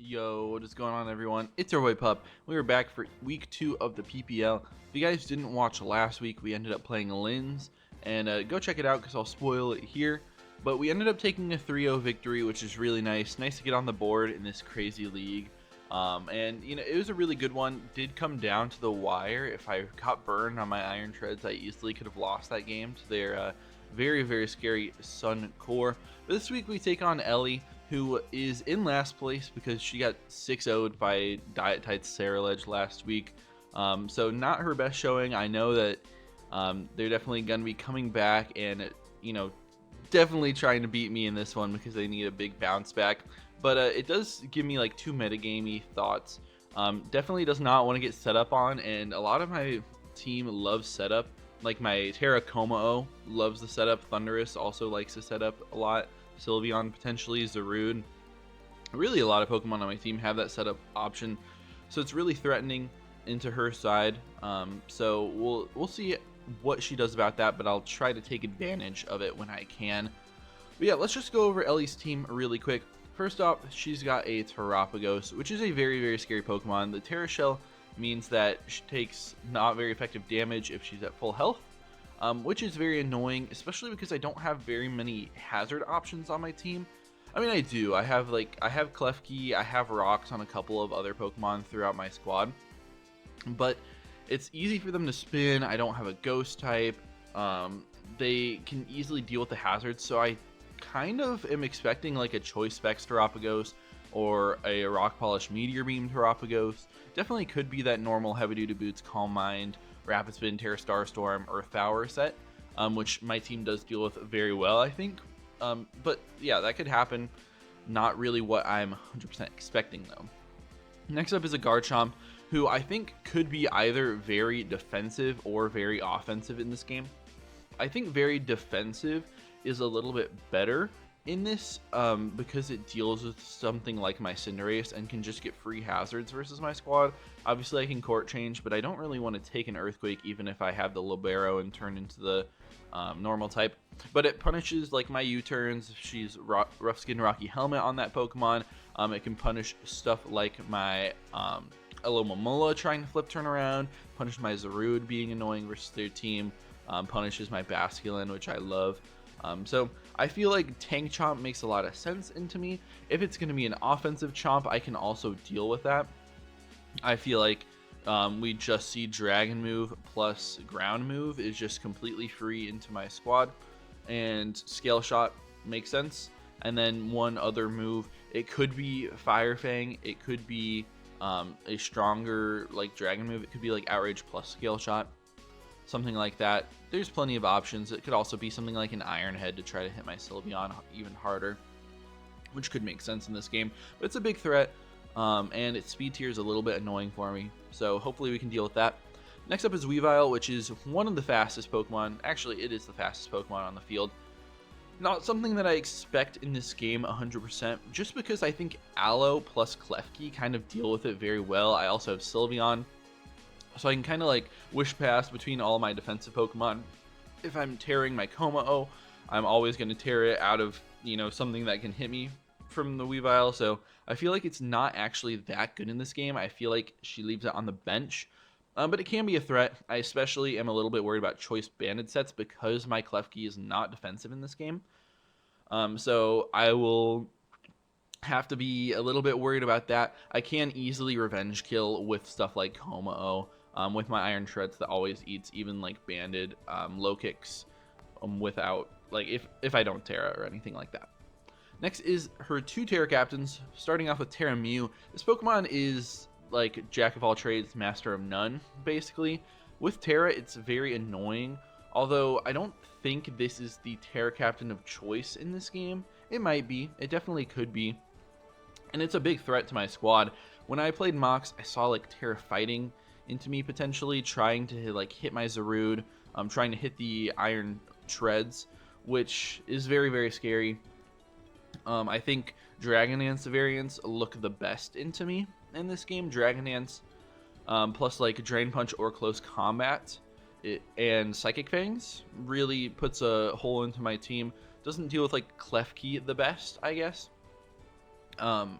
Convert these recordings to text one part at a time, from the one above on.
Yo, what is going on, everyone? It's your boy Pup. We are back for week 2 of the PPL. If you guys didn't watch last week, we ended up playing Linz, and go check it out because I'll spoil it here. But we ended up taking a 3-0 victory, which is really nice. Nice to get on the board in this crazy league. And you know, it was a really good one. Did come down to the wire. If I got burned on my iron treads, I easily could have lost that game to their very, very scary Sun Core. But this week we take on Ellie, who is in last place because she got 6-0'd by Diet Tights Sarah Ledge last week. So not her best showing. I know that they're definitely going to be coming back and, you know, definitely trying to beat me in this one because they need a big bounce back. But it does give me like 2 metagamey thoughts. Definitely does not want to get set up on, and a lot of my team loves setup. Like my Terapagos loves the setup. Thunderous also likes the setup a lot. Sylveon potentially, Zarude. Really a lot of Pokemon on my team have that setup option. So it's really threatening into her side. So we'll see what she does about that, but I'll try to take advantage of it when I can. But yeah, let's just go over Ellie's team really quick. First off, she's got a Terapagos, which is a very, very scary Pokemon. The Terra Shell means that she takes not very effective damage if she's at full health, which is very annoying, especially because I don't have very many hazard options on my team. I mean, I do. I have Klefki, I have Rocks on a couple of other Pokemon throughout my squad, but it's easy for them to spin. I don't have a Ghost type. They can easily deal with the hazards, so I kind of am expecting like a Choice Specs Terapagos or a Rock Polish Meteor Beam Terapagos. Definitely could be that normal Heavy Duty Boots, Calm Mind, Rapid Spin, Terra Starstorm, Earth Power set, which my team does deal with very well, I think. But yeah, that could happen. Not really what I'm 100% expecting though. Next up is a Garchomp, who I think could be either very defensive or very offensive in this game. I think very defensive is a little bit better in this because it deals with something like my Cinderace and can just get free hazards versus my squad. Obviously I can court change, but I don't really want to take an Earthquake even if I have the Libero and turn into the normal type. But it punishes like my U-turns. If she's Rough Skin Rocky Helmet on that Pokemon, it can punish stuff like my Alomomola trying to flip turn around, punish my Zarude being annoying versus their team, punishes my Basculin, which I love. So I feel like Tank Chomp makes a lot of sense into me. If it's going to be an offensive Chomp, I can also deal with that. I feel like we just see Dragon Move plus Ground Move is just completely free into my squad, and Scale Shot makes sense. And then one other move, it could be Fire Fang, it could be a stronger like Dragon Move, it could be like Outrage plus Scale Shot, something like that. There's plenty of options. It could also be something like an Iron Head to try to hit my Sylveon even harder, which could make sense in this game. But it's a big threat, and its speed tier is a little bit annoying for me. So hopefully we can deal with that. Next up is Weavile, which is one of the fastest Pokemon. Actually, it is the fastest Pokemon on the field. Not something that I expect in this game 100%, just because I think Aloe plus Klefki kind of deal with it very well. I also have Sylveon, so I can kind of like wish pass between all my defensive Pokemon. If I'm tearing my Komao, I'm always going to tear it out of, you know, something that can hit me from the Weavile. So I feel like it's not actually that good in this game. I feel like she leaves it on the bench, but it can be a threat. I especially am a little bit worried about Choice Banded sets because my Klefki is not defensive in this game. So I will have to be a little bit worried about that. I can easily revenge kill with stuff like Komao. With my Iron Treads that always eats even like banded low kicks without like if I don't Terra or anything like that. Next is her 2 Terra Captains, starting off with Terra Mew. This Pokemon is like Jack of all trades, master of none, basically. With Terra, it's very annoying, although I don't think this is the Terra Captain of choice in this game. It might be, it definitely could be, and it's a big threat to my squad. When I played Mox, I saw like Terra fighting into me potentially, trying to like hit my Zarude, trying to hit the Iron Treads, which is very, very scary. I think Dragonance variants look the best into me in this game. Dragonance plus like Drain Punch or Close Combat and Psychic Fangs really puts a hole into my team. Doesn't deal with like Klefki the best, I guess.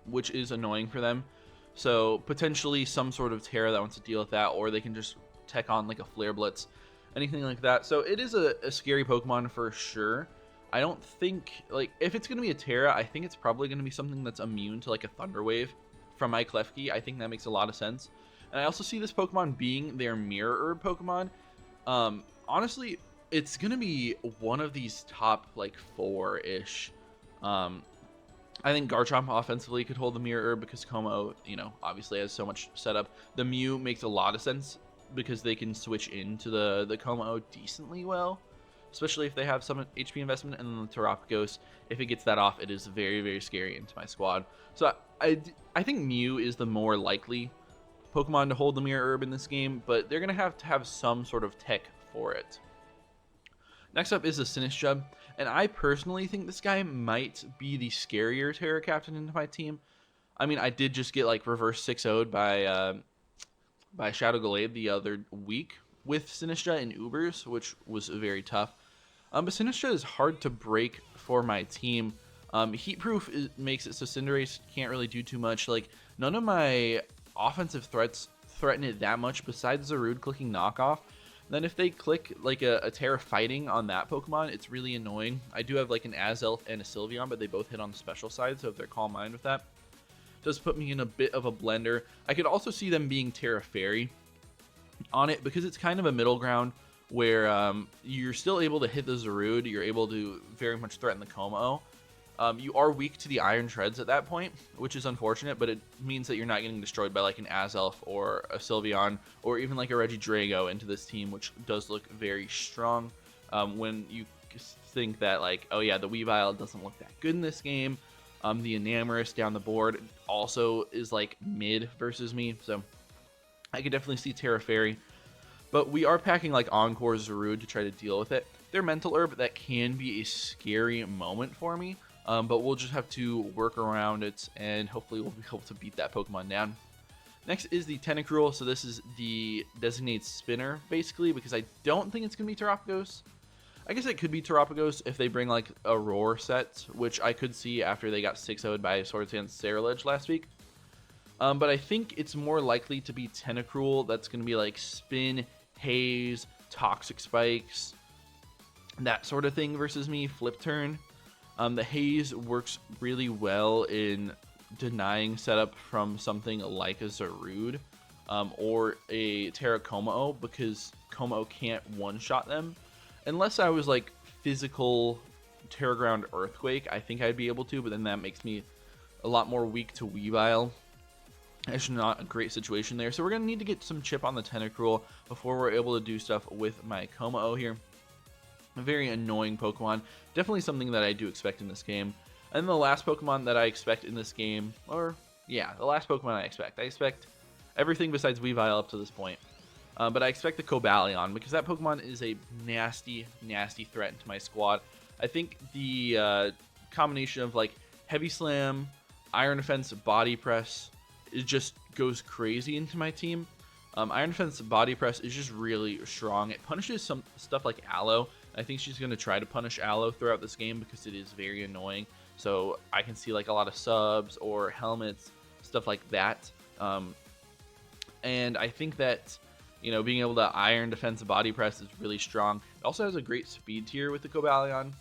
which is annoying for them. So potentially some sort of Terra that wants to deal with that, or they can just tech on like a Flare Blitz, anything like that. So it is a scary Pokemon for sure. I don't think, like, if it's going to be a Terra, I think it's probably going to be something that's immune to like a Thunder Wave from my Klefki. I think that makes a lot of sense. And I also see this Pokemon being their Mirror Herb Pokemon. Honestly, it's going to be one of these top like 4-ish. I think Garchomp offensively could hold the Mirror Herb because Como, you know, obviously has so much setup. The Mew makes a lot of sense because they can switch into the Como decently well, especially if they have some HP investment. And then the Terapagos, if it gets that off, it is very, very scary into my squad. So I think Mew is the more likely Pokemon to hold the Mirror Herb in this game, but they're going to have some sort of tech for it. Next up is a Sinistcha, and I personally think this guy might be the scarier Terra Captain into my team. I mean, I did just get like reverse 6-0'd by Shadow Glade the other week with Sinistcha and Ubers, which was very tough. But Sinistcha is hard to break for my team. Heat Proof makes it so Cinderace can't really do too much. Like, none of my offensive threats threaten it that much besides Zarude clicking knockoff. Then if they click like a Terra Fighting on that Pokemon, it's really annoying. I do have like an Azelf and a Sylveon, but they both hit on the special side, so if they're Calm Mind with that, it does put me in a bit of a blender. I could also see them being Terra Fairy on it because it's kind of a middle ground where you're still able to hit the Zarude, you're able to very much threaten the Como. You are weak to the Iron Treads at that point, which is unfortunate, but it means that you're not getting destroyed by like an Azelf or a Sylveon or even like a Regidrago into this team, which does look very strong. When you think that like, oh yeah, the Weavile doesn't look that good in this game. The Enamorus down the board also is like mid versus me, so I could definitely see Terra Fairy. But we are packing like Encore Zarude to try to deal with it. Their Mental Herb, that can be a scary moment for me. But we'll just have to work around it, and hopefully we'll be able to beat that Pokemon down. Next is the Tentacruel. So this is the designated spinner, basically, because I don't think it's going to be Terapagos. I guess it could be Terapagos if they bring like a Roar set, which I could see after they got 6-0'd by Swords Dance Ceruledge last week. But I think it's more likely to be Tentacruel. That's going to be like Spin, Haze, Toxic Spikes, that sort of thing versus me. Flip Turn. The Haze works really well in denying setup from something like a Zarude or a Terra Como, because Como can't one-shot them. Unless I was like physical Terra Ground Earthquake, I think I'd be able to, but then that makes me a lot more weak to Weavile. It's not a great situation there. So we're going to need to get some chip on the Tentacruel before we're able to do stuff with my Como here. A very annoying Pokemon. Definitely something that I do expect in this game. And the last Pokemon that I expect in this game, or yeah, the last Pokemon I expect everything besides Weavile up to this point. But I expect the Cobalion, because that Pokemon is a nasty, nasty threat into my squad. I think the combination of like Heavy Slam, Iron Defense, Body Press, it just goes crazy into my team. Iron Defense Body Press is just really strong. It punishes some stuff like Aloe. I think she's going to try to punish Aloe throughout this game because it is very annoying. So I can see like a lot of subs or helmets, stuff like that. And I think that, you know, being able to Iron Defense Body Press is really strong. It also has a great speed tier with the Cobalion,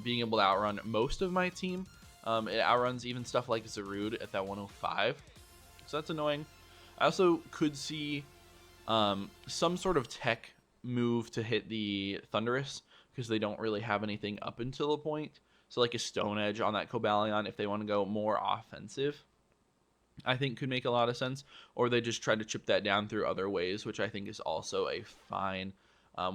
being able to outrun most of my team. It outruns even stuff like Zarude at that 105. So that's annoying. I also could see some sort of tech move to hit the Thundurus, because they don't really have anything up until a point. So like a Stone Edge on that Cobalion, if they want to go more offensive, I think could make a lot of sense. Or they just try to chip that down through other ways, which I think is also a fine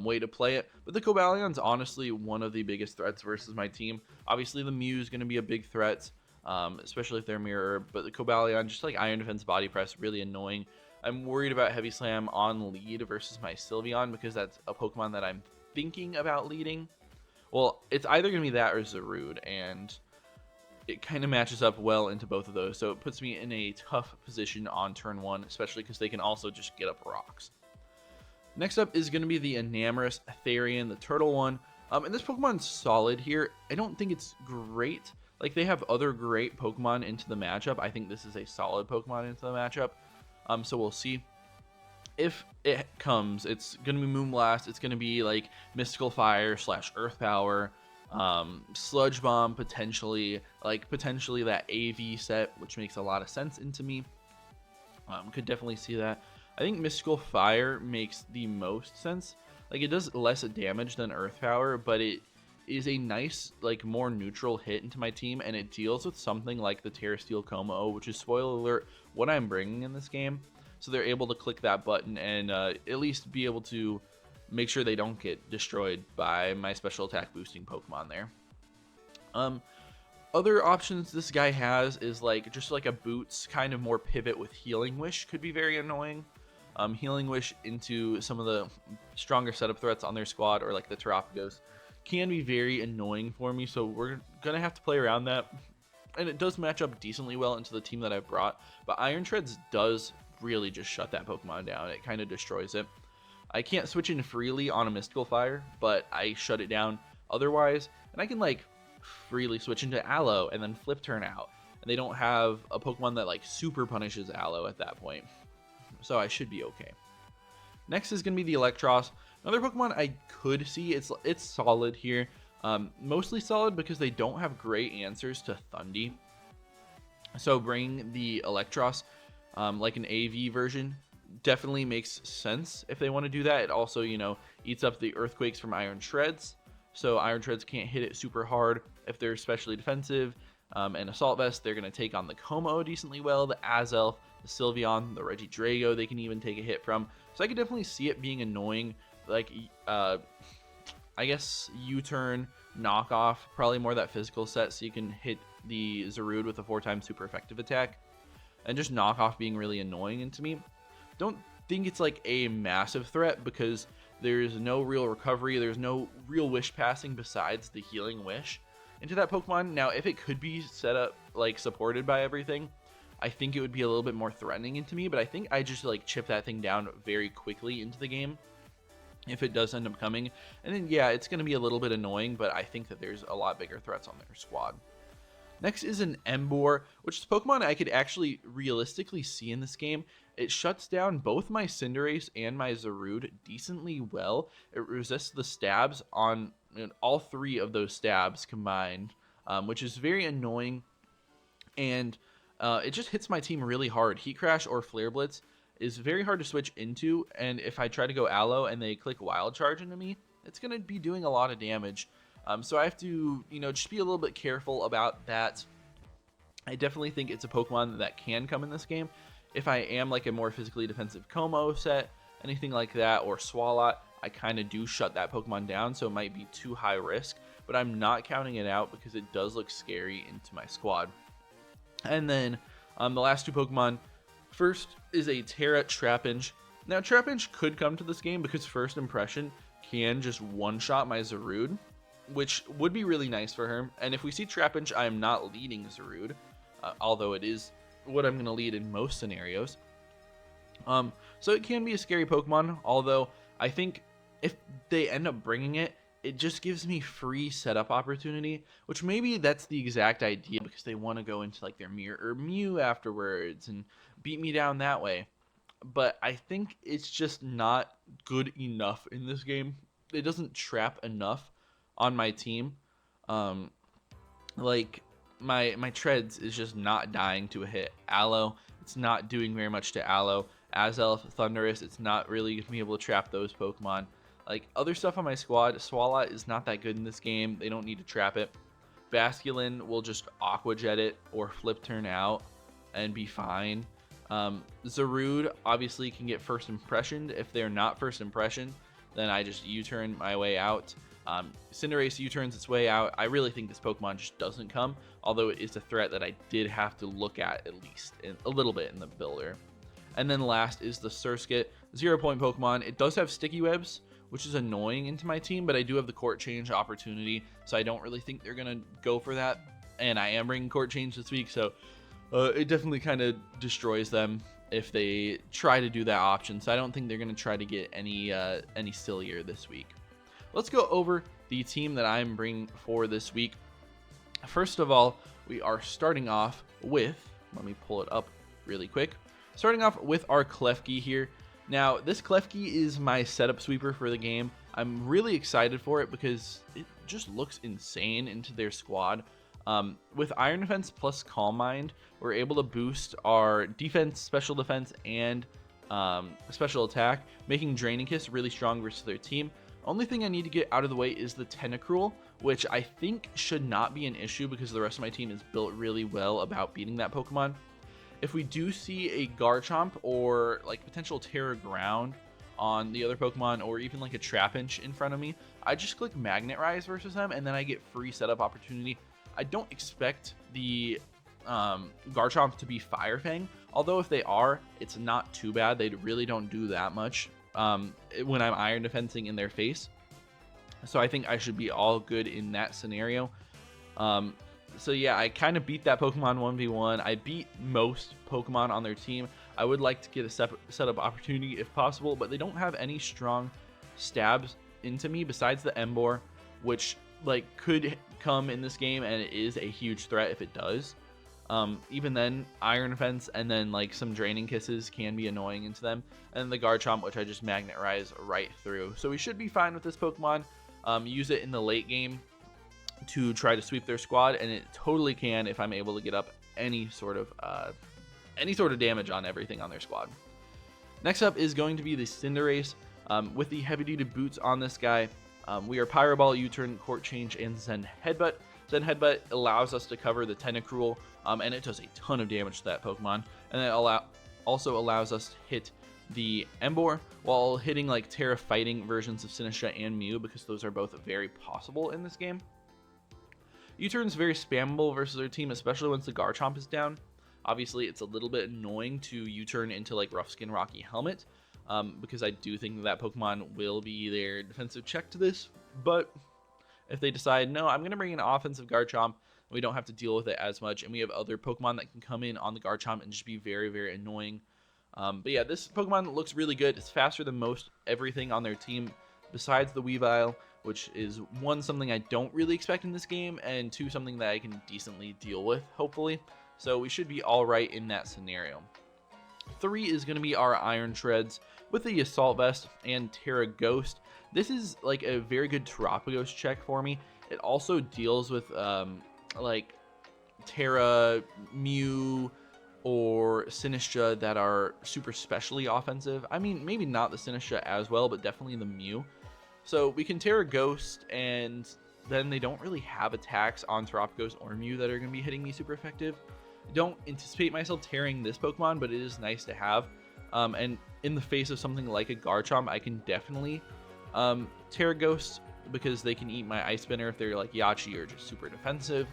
way to play it. But the Cobalion's honestly one of the biggest threats versus my team. Obviously the Mew is going to be a big threat, especially if they're Mirror. But the Cobalion, just like Iron Defense Body Press, really annoying. I'm worried about Heavy Slam on lead versus my Sylveon, because that's a Pokemon that I'm thinking about leading. Well, it's either going to be that or Zarude, and it kind of matches up well into both of those. So it puts me in a tough position on turn 1, especially because they can also just get up rocks. Next up is going to be the Enamorus Therian, the turtle one. And this Pokemon's solid here. I don't think it's great. Like, they have other great Pokemon into the matchup. I think this is a solid Pokemon into the matchup. So we'll see if it comes. It's gonna be Moonblast. It's gonna be like Mystical Fire / Earth Power, Sludge Bomb potentially, like potentially that AV set, which makes a lot of sense into me. Could definitely see that. I think Mystical Fire makes the most sense. Like, it does less damage than Earth Power, but it is a nice, like, more neutral hit into my team, and it deals with something like the Terra Steel Como, which is, spoiler alert, what I'm bringing in this game. So they're able to click that button and at least be able to make sure they don't get destroyed by my special attack boosting Pokemon there. Other options this guy has is like just like a Boots kind of more pivot with Healing Wish could be very annoying. Healing Wish into some of the stronger setup threats on their squad, or like the Terapagos, can be very annoying for me, so we're gonna have to play around that. And it does match up decently well into the team that I've brought, but Iron Treads does really just shut that Pokemon down. It kind of destroys it. I can't switch in freely on a Mystical Fire, but I shut it down otherwise, and I can like freely switch into Aloe and then flip turn out, and they don't have a Pokemon that like super punishes Aloe at that point, so I should be okay. Next is going to be the Electros, another Pokemon I could see. It's solid here, mostly solid because they don't have great answers to Thundy, so bring the Electros like an AV version definitely makes sense if they want to do that. It also, you know, eats up the Earthquakes from Iron Treads, so Iron Treads can't hit it super hard if they're especially defensive. And Assault Vest, they're going to take on the Como decently well, the Azelf, the Sylveon, the Regidrago they can even take a hit from. So I could definitely see it being annoying, like I guess U-turn, knockoff, probably more that physical set, so you can hit the Zarude with a 4-time super effective attack, and just knockoff being really annoying into me. Don't think it's like a massive threat because there's no real recovery, there's no real wish passing besides the Healing Wish into that Pokemon. Now, if it could be set up like supported by everything, I think it would be a little bit more threatening into me, but I think I just like chip that thing down very quickly into the game if it does end up coming. And then yeah, it's going to be a little bit annoying, but I think that there's a lot bigger threats on their squad. Next is an Emboar, which is a Pokemon I could actually realistically see in this game. It shuts down both my Cinderace and my Zarude decently well. It resists the stabs on all 3 of those stabs combined, which is very annoying. And it just hits my team really hard. Heat Crash or Flare Blitz is very hard to switch into, and if I try to go Aloe and they click Wild Charge into me, it's going to be doing a lot of damage. So I have to, you know, just be a little bit careful about that. I definitely think it's a Pokemon that can come in this game. If I am like a more physically defensive Como set, anything like that, or Swalot, I kind of do shut that Pokemon down, so it might be too high risk, but I'm not counting it out because it does look scary into my squad. And then the last 2 Pokemon, first is a Terra Trapinch. Now Trapinch could come to this game because First Impression can just one-shot my Zarude, which would be really nice for her. And if we see Trapinch, I am not leading Zarude, although it is what I'm going to lead in most scenarios. So it can be a scary Pokemon, although I think if they end up bringing it, it just gives me free setup opportunity, which maybe that's the exact idea because they want to go into like their Mirror Mew afterwards and beat me down that way. But I think it's just not good enough in this game. It doesn't trap enough on my team. Like my Treads is just not dying to a hit. Aloe, it's not doing very much to Aloe. Azelf, Thundurus, it's not really going to be able to trap those Pokemon. Like other stuff on my squad, Swalot is not that good in this game. They don't need to trap it. Basculin will just Aqua Jet it or Flip Turn out and be fine. Zarude obviously can get First Impressioned. If they're not First Impression, then I just U-turn my way out. Cinderace U-turns its way out. I really think this Pokemon just doesn't come, although it is a threat that I did have to look at least a little bit in the builder. And then last is the Surskit, 0-point Pokemon. It does have Sticky Webs, which is annoying into my team, but I do have the Court Change opportunity, so I don't really think they're going to go for that. And I am bringing Court Change this week, so it definitely kind of destroys them if they try to do that option. So I don't think they're going to try to get any sillier this week. Let's go over the team that I'm bringing for this week. First of all, we are starting off with, let me pull it up really quick, starting off with our Klefki here. Now, this Klefki is my setup sweeper for the game. I'm really excited for it because it just looks insane into their squad. With Iron Defense plus Calm Mind, we're able to boost our defense, special defense, and special attack, making Draining Kiss really strong versus their team. Only thing I need to get out of the way is the Tentacruel, which I think should not be an issue because the rest of my team is built really well about beating that Pokemon. If we do see a Garchomp or like potential Terra Ground on the other Pokemon, or even like a Trapinch in front of me, I just click Magnet Rise versus them, and then I get free setup opportunity. I don't expect the Garchomp to be Fire Fang, although if they are, it's not too bad. They really don't do that much when I'm Iron Defensing in their face. So I think I should be all good in that scenario. So yeah, I kind of beat that Pokemon 1v1. I beat most Pokemon on their team. I would like to get a setup opportunity if possible, but they don't have any strong stabs into me besides the Emboar, which like could come in this game, and it is a huge threat if it does. Even then, Iron Defense and then like some Draining Kisses can be annoying into them, and the Garchomp, which I just Magnet Rise right through. So we should be fine with this Pokemon. Use it in the late game to try to sweep their squad, and it totally can if I'm able to get up any sort of damage on everything on their squad. Next up is going to be the Cinderace. With the heavy duty boots on this guy, we are Pyro Ball, U-turn, Court Change, and Zen Headbutt. Zen Headbutt allows us to cover the Tentacruel, and it does a ton of damage to that Pokemon, and it also allows us to hit the Emboar while hitting like Terra Fighting versions of Sinistcha and Mew, because those are both very possible in this game. U-turn is very spammable versus their team, especially once the Garchomp is down. Obviously, it's a little bit annoying to U-turn into like Rough Skin Rocky Helmet, because I do think that Pokemon will be their defensive check to this. But if they decide, no, I'm going to bring an offensive Garchomp, we don't have to deal with it as much, and we have other Pokemon that can come in on the Garchomp and just be very, very annoying. But yeah, this Pokemon looks really good. It's faster than most everything on their team besides the Weavile, which is one, something I don't really expect in this game, and two, something that I can decently deal with, hopefully. So we should be all right in that scenario. 3 is going to be our Iron Shreds with the Assault Vest and Terra Ghost. This is like a very good Terapagos check for me. It also deals with like Terra, Mew, or Sinistcha that are super specially offensive. I mean, maybe not the Sinistcha as well, but definitely the Mew. So we can Terra Ghost, and then they don't really have attacks on Terapagos or Mew that are going to be hitting me super effective. I don't anticipate myself tearing this Pokemon, but it is nice to have. And in the face of something like a Garchomp, I can definitely Terra Ghost, because they can eat my Ice Spinner if they're like Yachi or just super defensive.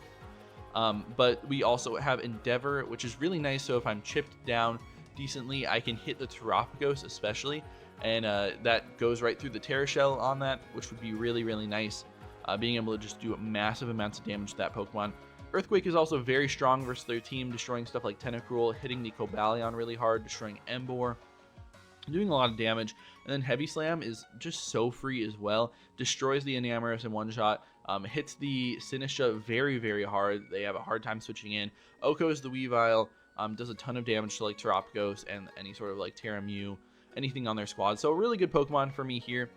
But we also have Endeavor, which is really nice. So if I'm chipped down decently, I can hit the Terapagos especially, and that goes right through the Terra Shell on that, which would be really, really nice. Being able to just do massive amounts of damage to that Pokemon. Earthquake is also very strong versus their team, destroying stuff like Tentacruel, hitting the Cobalion really hard, destroying Emboar, doing a lot of damage. And then Heavy Slam is just so free as well. Destroys the Enamorus in one shot. Hits the Sinistcha very, very hard. They have a hard time switching in. Oko's the Weavile. Does a ton of damage to like Terapagos and any sort of like Terra Mew, anything on their squad. So a really good Pokemon for me here.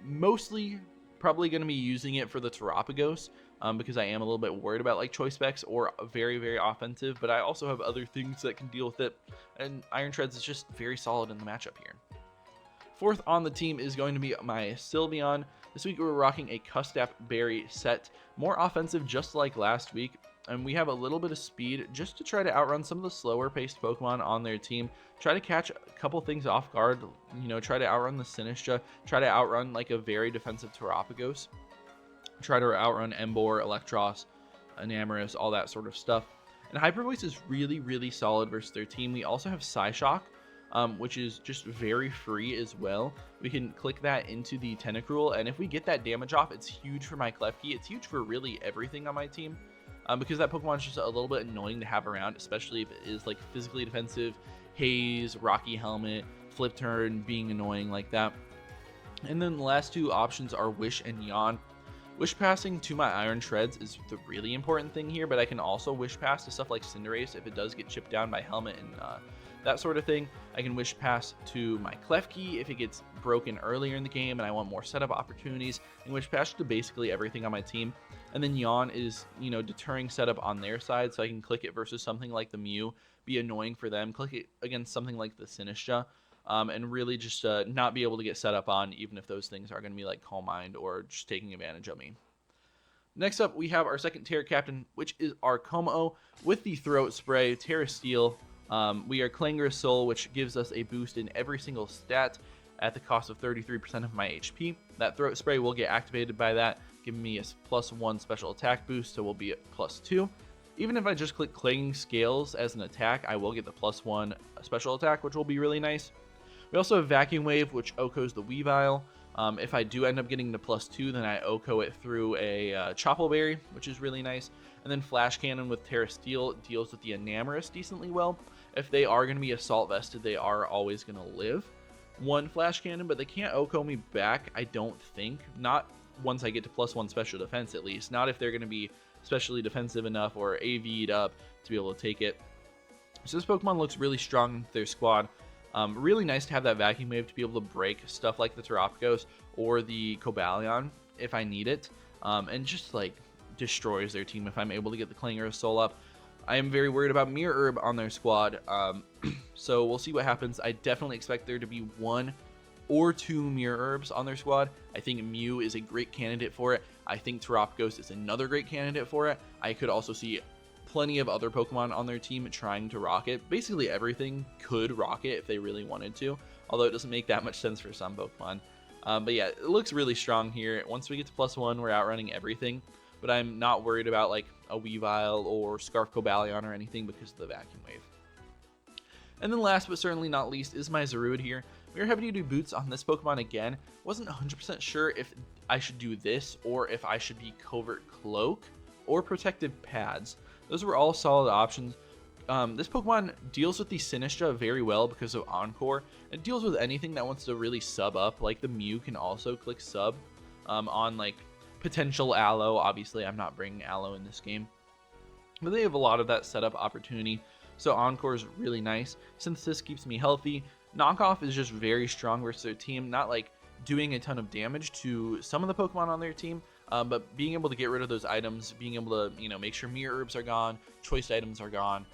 Mostly probably going to be using it for the Terapagos, because I am a little bit worried about like choice specs or very, very offensive, but I also have other things that can deal with it, and Iron Shreds is just very solid in the matchup here. 4th on the team is going to be my Sylveon. This week we're rocking a Custap Berry set, more offensive just like last week, and we have a little bit of speed just to try to outrun some of the slower paced Pokemon on their team, try to catch a couple things off guard, you know, try to outrun the Sinistcha, try to outrun like a very defensive Terapagos, try to outrun Emboar, Electros, Enamorus, all that sort of stuff. And Hyper Voice is really, really solid versus their team. We also have Psyshock, which is just very free as well. We can click that into the Tentacruel, and if we get that damage off, it's huge for my Klefki. It's huge for really everything on my team, because that Pokemon is just a little bit annoying to have around, especially if it is like physically defensive, Haze, Rocky Helmet, Flip Turn, being annoying like that. And then the last two options are Wish and Yawn. Wish passing to my Iron Shreds is the really important thing here, but I can also wish pass to stuff like Cinderace if it does get chipped down by Helmet and that sort of thing. I can wish pass to my Klefki if it gets broken earlier in the game and I want more setup opportunities, and wish pass to basically everything on my team. And then Yawn is, deterring setup on their side, so I can click it versus something like the Mew, be annoying for them, click it against something like the Sinistra, and really just not be able to get set up on, even if those things are going to be like Calm Mind or just taking advantage of me. Next up, we have our second Terra Captain, which is our Como with the Throat Spray, Terra Steel. We are Clangorous Soul, which gives us a boost in every single stat at the cost of 33% of my HP. That Throat Spray will get activated by that, giving me a +1 special attack boost, so we'll be at +2. Even if I just click Clanging Scales as an attack, I will get the +1 special attack, which will be really nice. We also have Vacuum Wave, which OHKOs the Weavile. If I do end up getting the +2, then I OHKO it through a Chople Berry, which is really nice. And then Flash Cannon with Terra Steel deals with the Enamorous decently well. If they are going to be Assault Vested, they are always going to live one Flash Cannon, but they can't OHKO me back, I don't think. Not once I get to +1 special defense, at least. Not if they're going to be specially defensive enough or AV'd up to be able to take it. So this Pokemon looks really strong in their squad. Really nice to have that Vacuum Wave to be able to break stuff like the Terapagos or the Cobalion if I need it, and just like destroys their team if I'm able to get the Clangorous Soul up. I am very worried about Mirror Herb on their squad, so we'll see what happens. I definitely expect there to be 1 or 2 Mirror Herbs on their squad. I think Mew is a great candidate for it. I think Terapagos is another great candidate for it. I could also see plenty of other Pokemon on their team trying to rock it. Basically everything could rock it if they really wanted to, although it doesn't make that much sense for some Pokemon. But yeah, it looks really strong here. Once we get to +1, we're outrunning everything, but I'm not worried about like a Weavile or Scarf Cobalion or anything because of the Vacuum Wave. And then last but certainly not least is my Zarude here. We are heavy duty boots on this Pokemon again. Wasn't 100% sure if I should do this or if I should be Covert Cloak or Protective Pads. Those were all solid options. This Pokemon deals with the Sinistra very well because of Encore. It deals with anything that wants to really sub up, like the Mew can also click sub on like potential Aloe. Obviously, I'm not bringing Aloe in this game, but they have a lot of that setup opportunity. So Encore is really nice. Synthesis keeps me healthy. Knockoff is just very strong versus their team, not like doing a ton of damage to some of the Pokemon on their team, but being able to get rid of those items, being able to, make sure Mirror Herbs are gone, choice items are gone,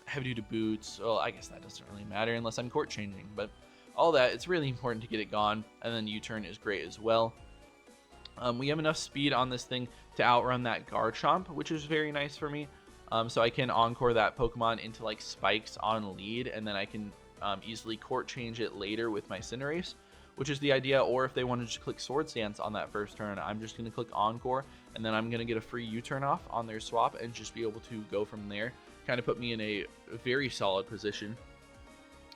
heavy duty boots. Well, I guess that doesn't really matter unless I'm court changing, but all that, it's really important to get it gone. And then U-turn is great as well. We have enough speed on this thing to outrun that Garchomp, which is very nice for me. So I can Encore that Pokemon into like spikes on lead, and then I can easily court change it later with my Cinderace, which is the idea. Or if they want to just click Swords Dance on that first turn, I'm just going to click Encore, and then I'm going to get a free U-turn off on their swap and just be able to go from there. Kind of put me in a very solid position.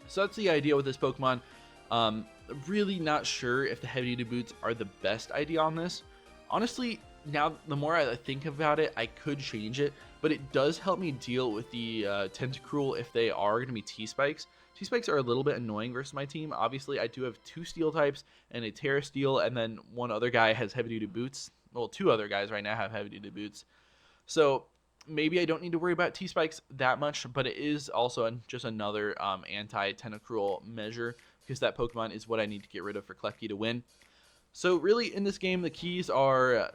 So that's the idea with this Pokemon. Really not sure if the heavy duty boots are the best idea on this. Honestly, now the more I think about it, I could change it, but it does help me deal with the Tentacruel if they are going to be T-Spikes. T-Spikes are a little bit annoying versus my team. Obviously, I do have 2 Steel types and a Terra Steel, and then one other guy has heavy duty boots. Well, 2 other guys right now have heavy duty boots. So maybe I don't need to worry about T-Spikes that much, but it is also just another anti-Tentacruel measure, because that Pokemon is what I need to get rid of for Klefki to win. So really in this game, the keys are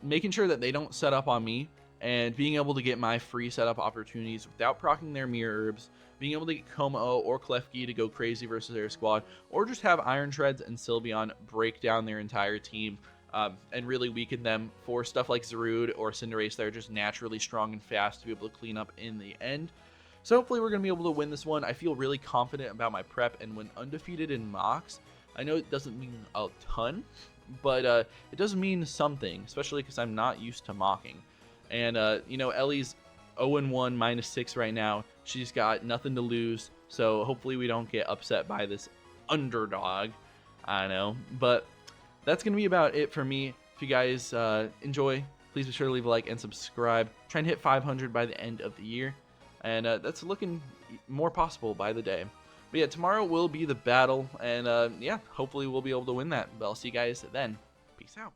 making sure that they don't set up on me, and being able to get my free setup opportunities without proccing their Mirror Herbs, being able to get Como or Klefki to go crazy versus their squad, or just have Iron Shreds and Sylveon break down their entire team and really weaken them for stuff like Zarude or Cinderace that are just naturally strong and fast to be able to clean up in the end. So hopefully we're going to be able to win this one. I feel really confident about my prep, and when undefeated in mocks, I know it doesn't mean a ton, but it does mean something, especially because I'm not used to mocking. And, Ellie's 0-1, -6 right now. She's got nothing to lose, so hopefully we don't get upset by this underdog. I know, but that's going to be about it for me. If you guys enjoy, please be sure to leave a like and subscribe. Try and hit 500 by the end of the year, and that's looking more possible by the day. But yeah, tomorrow will be the battle, and hopefully we'll be able to win that. But I'll see you guys then. Peace out.